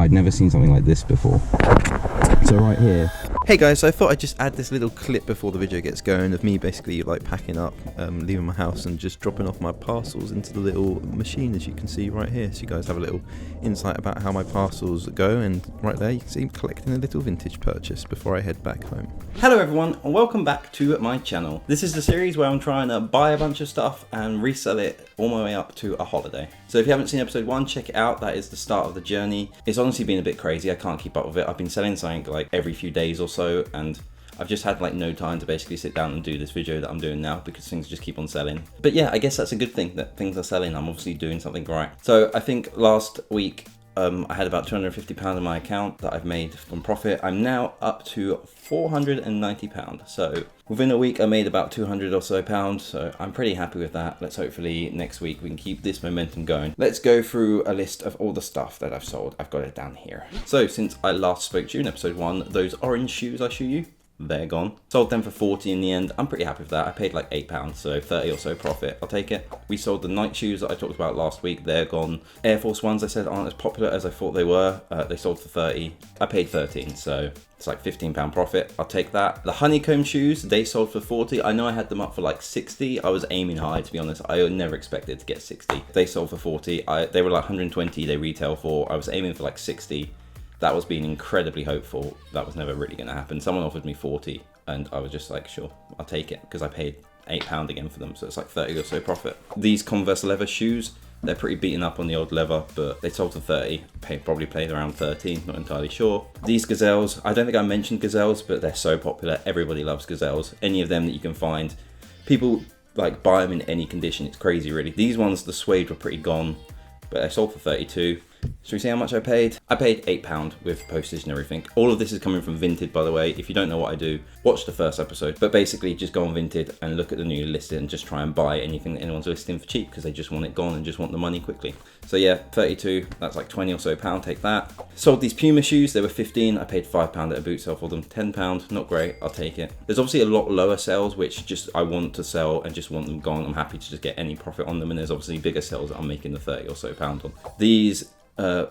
I'd never seen something like this before. So right here. Hey guys, so I thought I'd just add this little clip before the video gets going of me basically like packing up, leaving my house and just dropping off my parcels into the little machine, as you can see right here. So you guys have a little insight about how my parcels go, and right there you can see I'm collecting a little vintage purchase before I head back home. Hello everyone and welcome back to my channel. This is the series where I'm trying to buy a bunch of stuff and resell it all my way up to a holiday. So if you haven't seen episode 1, check it out. That is the start of the journey. It's honestly been a bit crazy. I can't keep up with it. I've been selling something like every few days or so, and I've just had like no time to basically sit down and do this video that I'm doing now because things just keep on selling. But yeah, I guess that's a good thing that things are selling. I'm obviously doing something right. So I think last week I had about £250 in my account that I've made from profit. I'm now up to £490. So within a week I made about 200 or so pounds. So I'm pretty happy with that. Let's hopefully next week we can keep this momentum going. Let's go through a list of all the stuff that I've sold. I've got it down here. So since I last spoke to you in episode 1, those orange shoes I show you, they're gone. Sold them for 40 in the end. I'm pretty happy with that. I paid like £8, so 30 or so profit. I'll take it. We sold the night shoes that I talked about last week. They're gone. Air Force Ones I said aren't as popular as I thought they were. They sold for 30. I paid 13, so it's like £15 profit. I'll take that. The honeycomb shoes, they sold for 40. I know I had them up for like 60. I was aiming high, to be honest. I never expected to get 60. They sold for 40. They were like 120 they retail for. I was aiming for like 60. That was being incredibly hopeful. That was never really going to happen. Someone offered me 40 and I was just like, sure, I'll take it, because I paid £8 again for them. So it's like 30 or so profit. These Converse leather shoes, they're pretty beaten up on the old leather, but they sold for 30. Probably paid around 13, not entirely sure. These Gazelles, I don't think I mentioned Gazelles, but they're so popular. Everybody loves Gazelles. Any of them that you can find. People like buy them in any condition. It's crazy, really. These ones, the suede were pretty gone, but they sold for 32. Should we see how much I paid? I paid £8 with postage and everything. All of this is coming from Vinted, by the way. If you don't know what I do, watch the first episode. But basically, just go on Vinted and look at the new listing and just try and buy anything that anyone's listing for cheap, because they just want it gone and just want the money quickly. So yeah, 32, that's like 20 or so pound, take that. Sold these Puma shoes, they were 15. I paid £5 at a boot sale for them, £10, not great, I'll take it. There's obviously a lot lower sales, which just I want to sell and just want them gone. I'm happy to just get any profit on them. And there's obviously bigger sales that I'm making the 30 or so pound on. These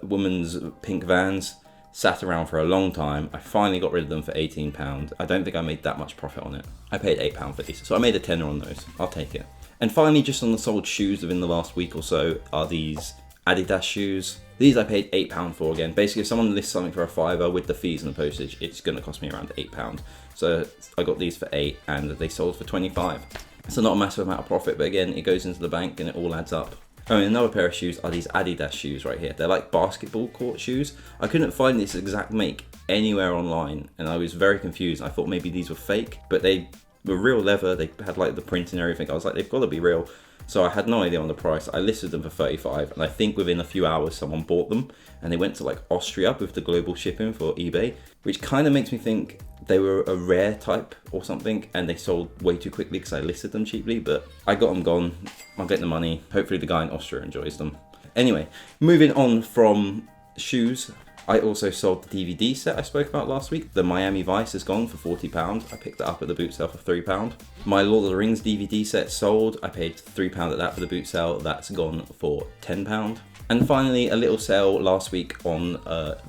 women's pink Vans sat around for a long time. I finally got rid of them for £18. I don't think I made that much profit on it. I paid £8 for these, so I made a tenner on those. I'll take it. And finally, just on the sold shoes within the last week or so, are these Adidas shoes. These I paid £8 for again. Basically, if someone lists something for a £5 with the fees and the postage, it's going to cost me around £8. So I got these for £8 and they sold for £25. So not a massive amount of profit, but again, it goes into the bank and it all adds up. Oh, and another pair of shoes are these Adidas shoes right here. They're like basketball court shoes. I couldn't find this exact make anywhere online, and I was very confused. I thought maybe these were fake, but they were real leather. They had like the print and everything. I was like, they've got to be real. So I had no idea on the price. I listed them for 35, and I think within a few hours someone bought them, and they went to like Austria with the global shipping for eBay, which kind of makes me think they were a rare type or something, and they sold way too quickly because I listed them cheaply. But I got them gone. I'll get the money. Hopefully the guy in Austria enjoys them. Anyway, moving on from shoes, I also sold the DVD set I spoke about last week. The Miami Vice is gone for £40. I picked that up at the boot sale for £3. My Lord of the Rings DVD set sold. I paid £3 at that for the boot sale. That's gone for £10. And finally, a little sale last week on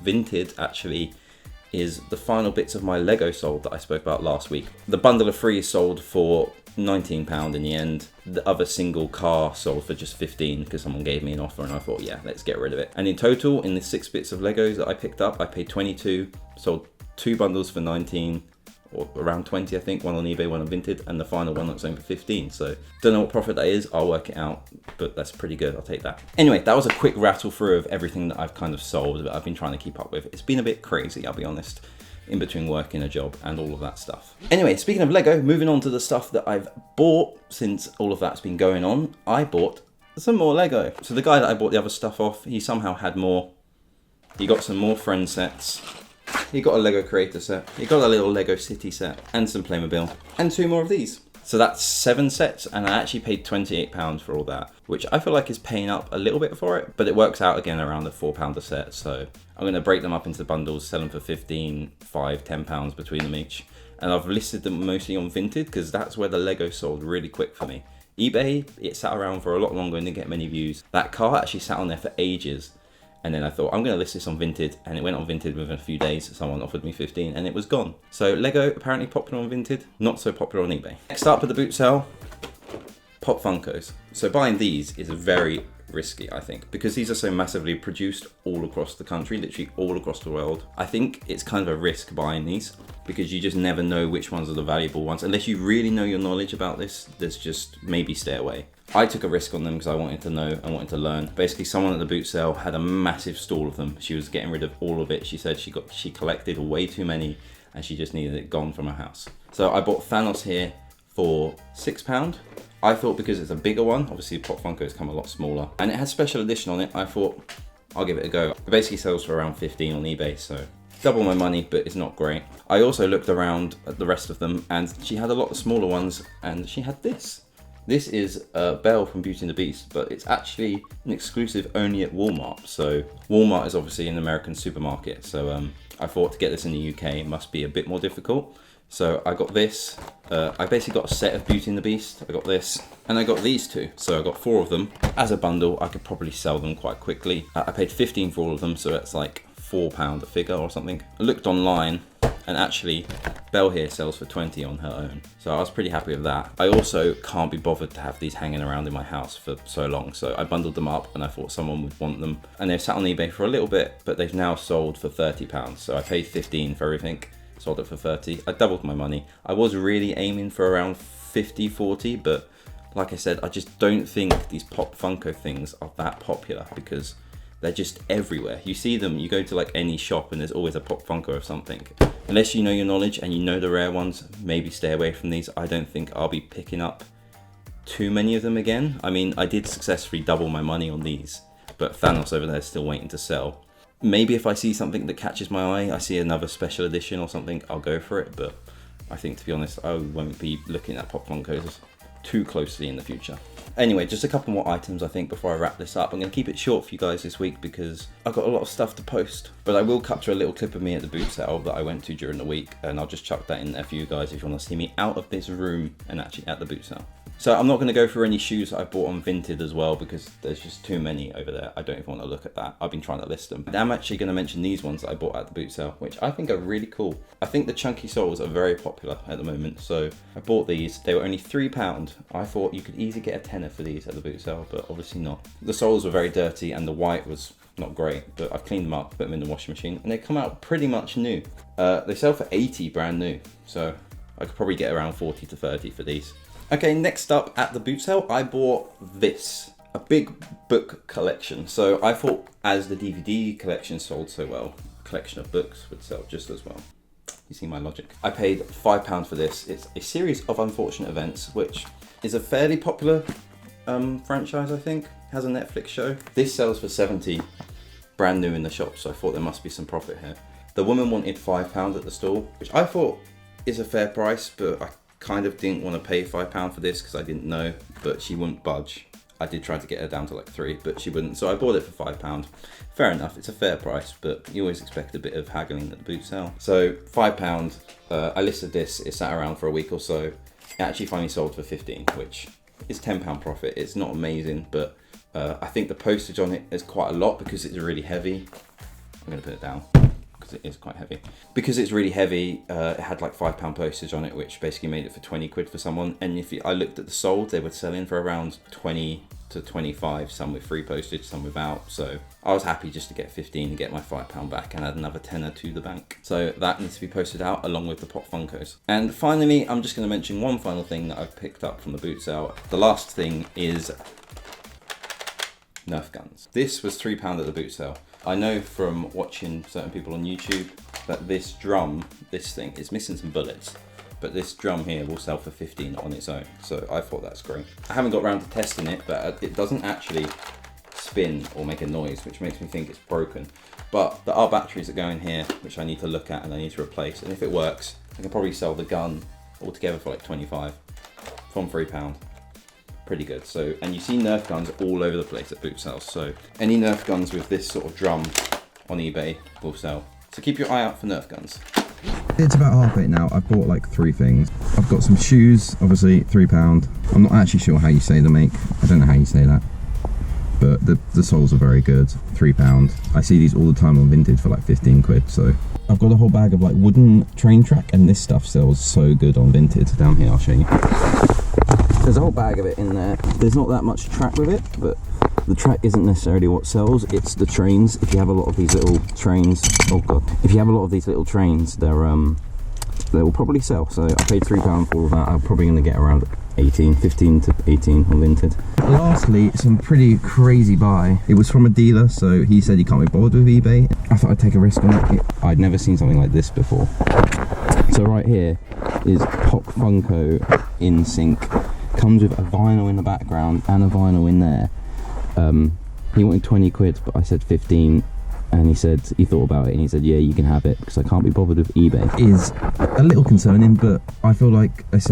Vinted, actually, is the final bits of my Lego sold that I spoke about last week. The bundle of 3 sold for £19 in the end. The other single car sold for just 15 because someone gave me an offer and I thought, yeah, let's get rid of it. And in total, in the 6 bits of Legos that I picked up, I paid 22, sold 2 bundles for 19, or around 20, I think, one on eBay, one on Vinted, and the final one that's only for 15. So don't know what profit that is, I'll work it out, but that's pretty good, I'll take that. Anyway, that was a quick rattle through of everything that I've kind of sold that I've been trying to keep up with. It's been a bit crazy, I'll be honest, in between working a job and all of that stuff. Anyway, speaking of Lego, moving on to the stuff that I've bought since all of that's been going on, I bought some more Lego. So the guy that I bought the other stuff off, he somehow had more. He got some more friend sets. He got a Lego Creator set, he got a little Lego City set, and some Playmobil, and 2 more of these. So that's 7 sets, and I actually paid £28 for all that, which I feel like is paying up a little bit for it, but it works out again around the £4 a set. So I'm going to break them up into bundles, sell them for 15, 5, £10 between them each. And I've listed them mostly on Vinted because that's where the Lego sold really quick for me. eBay, it sat around for a lot longer and didn't get many views. That car actually sat on there for ages. And then I thought, I'm going to list this on Vinted, and it went on Vinted within a few days. Someone offered me 15 and it was gone. So Lego, apparently popular on Vinted, not so popular on eBay. Next up at the boot sale, Pop Funkos. So buying these is very risky, I think, because these are so massively produced all across the country, literally all across the world. I think it's kind of a risk buying these because you just never know which ones are the valuable ones. Unless you really know your knowledge about this, there's just maybe stay away. I took a risk on them because I wanted to know, I wanted to learn. Basically, someone at the boot sale had a massive stall of them. She was getting rid of all of it. She said she collected way too many and she just needed it gone from her house. So I bought Thanos here for £6. I thought because it's a bigger one, obviously Pop Funkos come a lot smaller, and it has special edition on it, I thought I'll give it a go. It basically sells for around 15 on eBay, so double my money, but it's not great. I also looked around at the rest of them, and she had a lot of smaller ones, and she had this. This is Belle from Beauty and the Beast, but it's actually an exclusive only at Walmart. So Walmart is obviously an American supermarket, so I thought to get this in the UK it must be a bit more difficult. So I got this, I basically got a set of Beauty and the Beast, I got this, and I got these two. So I got 4 of them. As a bundle, I could probably sell them quite quickly. I paid 15 for all of them, so that's like £4 a figure or something. I looked online, and actually, Belle here sells for 20 on her own. So I was pretty happy with that. I also can't be bothered to have these hanging around in my house for so long. So I bundled them up and I thought someone would want them. And they've sat on eBay for a little bit, but they've now sold for £30. So I paid 15 for everything. Sold it for 30. I doubled my money. I was really aiming for around 50, 40, but like I said, I just don't think these Pop Funko things are that popular because they're just everywhere. You see them, you go to like any shop and there's always a Pop Funko of something. Unless you know your knowledge and you know the rare ones, maybe stay away from these. I don't think I'll be picking up too many of them again. I mean, I did successfully double my money on these, but Thanos over there is still waiting to sell. Maybe if I see something that catches my eye, I see another special edition or something, I'll go for it. But I think, to be honest, I won't be looking at Pop Funkos too closely in the future. Anyway, just a couple more items I think before I wrap this up. I'm going to keep it short for you guys this week because I've got a lot of stuff to post. But I will capture a little clip of me at the boot sale that I went to during the week, and I'll just chuck that in there for you guys if you want to see me out of this room and actually at the boot sale. So I'm not going to go through any shoes that I bought on Vinted as well because there's just too many over there. I don't even want to look at that. I've been trying to list them. I'm actually going to mention these ones that I bought at the boot sale, which I think are really cool. I think the chunky soles are very popular at the moment. So I bought these. They were only £3. I thought you could easily get a tenner for these at the boot sale, but obviously not. The soles were very dirty and the white was not great, but I've cleaned them up, put them in the washing machine, and they come out pretty much new. They sell for 80 brand new. So I could probably get around 40 to 30 for these. Okay, next up at the boot sale, I bought this, a big book collection. So I thought as the DVD collection sold so well, a collection of books would sell just as well. You see my logic. I paid £5 for this. It's a series of unfortunate events, which is a fairly popular franchise, I think. It has a Netflix show. This sells for 70, brand new in the shop, so I thought there must be some profit here. The woman wanted £5 at the stall, which I thought is a fair price, but I kind of didn't want to pay £5 for this because I didn't know, but she wouldn't budge. I did try to get her down to like 3, but she wouldn't, so I bought it for £5. Fair enough, it's a fair price, but you always expect a bit of haggling at the boot sale. So £5, I listed this, it sat around for a week or so. It actually finally sold for 15, which is £10 profit. It's not amazing, but I think the postage on it is quite a lot because it's really heavy. I'm gonna put it down. It is quite heavy. Because it's really heavy, it had like £5 postage on it, which basically made it for 20 quid for someone. And if I looked at the sold, they would sell in for around 20 to 25, some with free postage, some without. So I was happy just to get 15 and get my £5 back and add another tenner to the bank. So that needs to be posted out along with the Pop Funkos. And finally, I'm just going to mention one final thing that I've picked up from the boot sale. The last thing is Nerf guns. This was £3 at the boot sale. I know from watching certain people on YouTube that this drum, this thing, is missing some bullets, but this drum here will sell for 15 on its own, so I thought that's great. I haven't got around to testing it, but it doesn't actually spin or make a noise, which makes me think it's broken. But there are batteries that go in here, which I need to look at and I need to replace, and if it works, I can probably sell the gun altogether for like 25 from £3. Pretty good. So, and you see Nerf guns all over the place at boot sales, so any Nerf guns with this sort of drum on eBay will sell. So keep your eye out for Nerf guns. It's about half it now. I've bought like 3 things. I've got some shoes, obviously £3. I'm not actually sure how you say the make. I don't know how you say that. but the soles are very good. £3. I see these all the time on Vinted for like 15 quid. So I've got a whole bag of like wooden train track, and this stuff sells so good on Vinted. Down here, I'll show you. There's a whole bag of it in there. There's not that much track with it, but the track isn't necessarily what sells, it's the trains. If you have a lot of these little trains, oh god, if you have a lot of these little trains, they will probably sell. So I paid £3 for all of that. I'm probably going to get around 15 to 18 on Vinted. Lastly, some pretty crazy buy. It was from a dealer, so he said he can't be bothered with eBay. I thought I'd take a risk on it. I'd never seen something like this before. So right here is Pop FUNKO in sync. Comes with a vinyl in the background and a vinyl in there. He wanted 20 quid, but I said 15, and he said he thought about it and he said, yeah, you can have it because I can't be bothered with eBay. It is a little concerning, but I feel like I've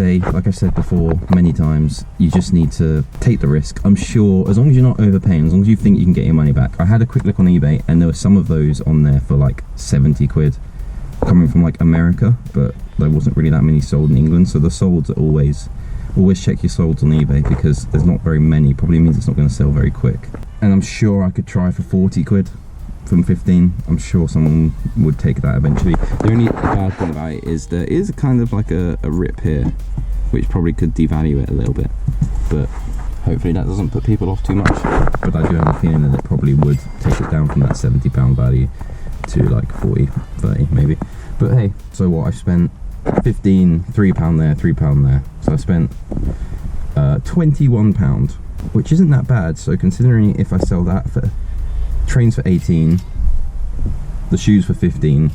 said before many times, you just need to take the risk. I'm sure as long as you're not overpaying, as long as you think you can get your money back. I had a quick look on eBay and there were some of those on there for like 70 quid coming from like America, but there wasn't really that many sold in England. So the solds are always check your solds on eBay, because there's not very many. Probably means it's not going to sell very quick. And I'm sure I could try for 40 quid from 15. I'm sure someone would take that eventually. The only bad thing about it is there is kind of like a rip here, which probably could devalue it a little bit, but hopefully that doesn't put people off too much. But I do have a feeling that it probably would take it down from that £70 value to like 40, 30 maybe. But hey, so what, I've spent 15, £3 there, £3 there. So I spent £21, which isn't that bad. So considering if I sell that for trains for 18, the shoes for 15,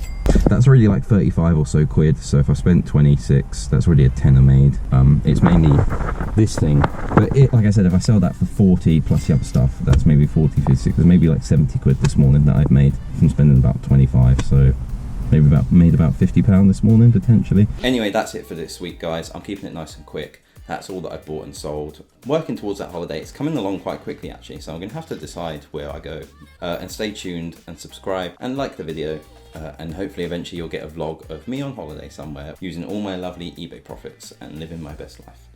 that's already like 35 or so quid. So if I spent 26, that's already a tenner made. It's mainly this thing, but like I said, if I sell that for 40 plus the other stuff, that's maybe 40, 56, there's maybe like 70 quid this morning that I've made from spending about 25. So maybe made about £50 this morning potentially. Anyway, that's it for this week, guys. I'm keeping it nice and quick. That's all that I've bought and sold. Working towards that holiday. It's coming along quite quickly actually, so I'm going to have to decide where I go. And stay tuned and subscribe and like the video. And hopefully eventually you'll get a vlog of me on holiday somewhere using all my lovely eBay profits and living my best life.